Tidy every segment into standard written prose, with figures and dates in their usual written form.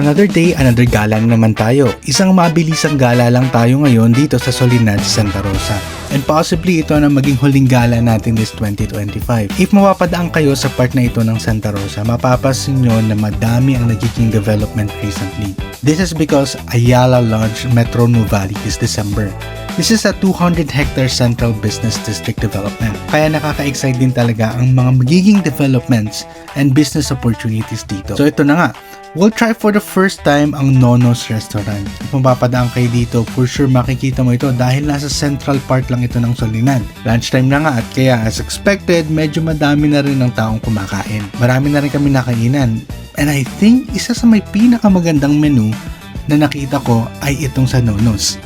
Another day, another gala na naman tayo. Isang mabilisang gala lang tayo ngayon dito sa Solinad, Santa Rosa. And possibly ito na maging huling gala natin this 2025. If mapapadaan kayo sa part na ito ng Santa Rosa, mapapasin nyo na madami ang nagiging development recently. This is because Ayala launched Metro Nuvali this December. This is a 200-hectare central business district development. Kaya nakaka-excite din talaga ang mga magiging developments and business opportunities dito. So ito na nga. We'll try for the first time ang Nono's Restaurant. Kung mapapadaan kayo dito, for sure makikita mo ito dahil nasa central part lang ito ng Solinad. Lunchtime na nga at kaya as expected, medyo madami na rin ng taong kumakain. Marami na rin kami nakainan. And I think isa sa may pinakamagandang menu na nakita ko ay itong sa Nono's.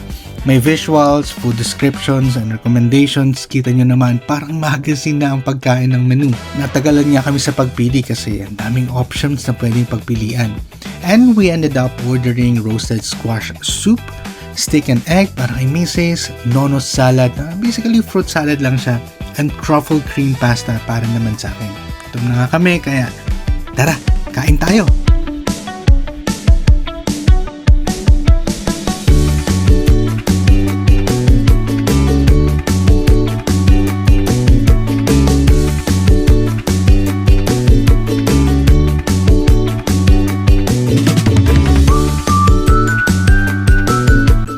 May visuals, food descriptions, and recommendations. Kita nyo naman, parang magazine na ang pagkain ng menu. Natagalan nga kami sa pagpili kasi ang daming options na pwedeng pagpilian. And we ended up ordering roasted squash soup, steak and egg para kay Mrs., Nono's salad, basically fruit salad lang siya, and truffle cream pasta para naman sa akin. Ito na nga kami, kaya tara, kain tayo!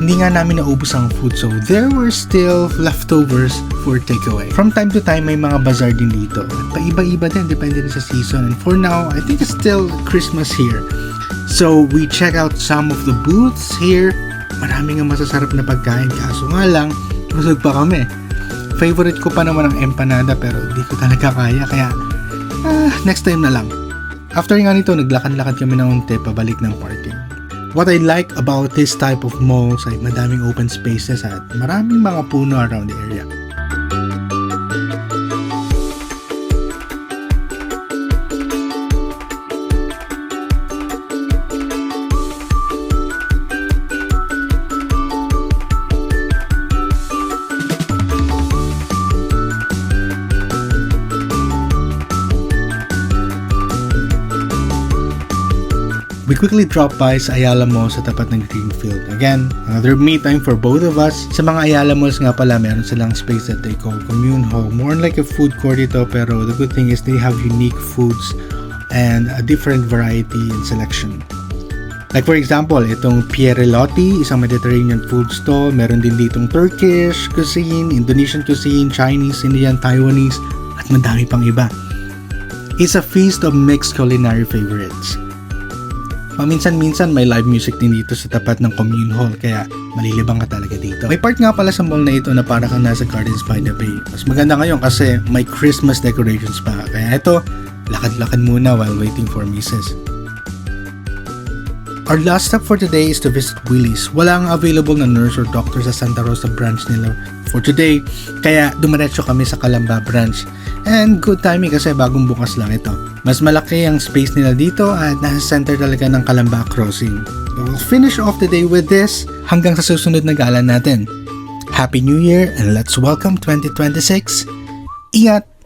Hindi nga namin naubos ang food, so there were still leftovers for takeaway. From time to time, may mga bazaar din dito. Paiba-iba din, depende rin sa season. And for now, I think it's still Christmas here. So we check out some of the booths here. Marami nga masasarap na pagkain, kaso nga lang, busog pa kami. Favorite ko pa naman ang empanada pero di ko talaga kaya next time na lang. After nga nito, naglakad-lakad kami ng unti pabalik ng parking. What I like about this type of malls ay madaming open spaces at maraming mga puno around the area. We quickly dropped by sa Ayala Mall sa tapat ng Greenfield. Again, another me time for both of us. Sa mga Ayala Malls nga pala, meron silang space that they call Commune Hall. More like a food court ito, pero the good thing is they have unique foods and a different variety and selection. Like for example, itong Pierrelotti, isang Mediterranean food stall. Meron din ditong Turkish cuisine, Indonesian cuisine, Chinese, Indian, Taiwanese, at madami pang iba. It's a feast of mixed culinary favorites. Paminsan-minsan may live music din dito sa tapat ng Commune Hall kaya malilibang ka talaga dito. May part nga pala sa mall na ito na para kang nasa Gardens by the Bay. Mas maganda ngayon kasi may Christmas decorations pa. Kaya ito, lakad-lakad muna while waiting for Mrs. Our last stop for today is to visit Willie's. Wala ang available na nurse or doctor sa Santa Rosa branch nila for today. Kaya dumiretso kami sa Calamba branch. And good timing kasi bagong bukas lang ito. Mas malaki ang space nila dito at nasa center talaga ng Calamba Crossing. So we'll finish off the day with this hanggang sa susunod na gala natin. Happy New Year and let's welcome 2026. Ingat!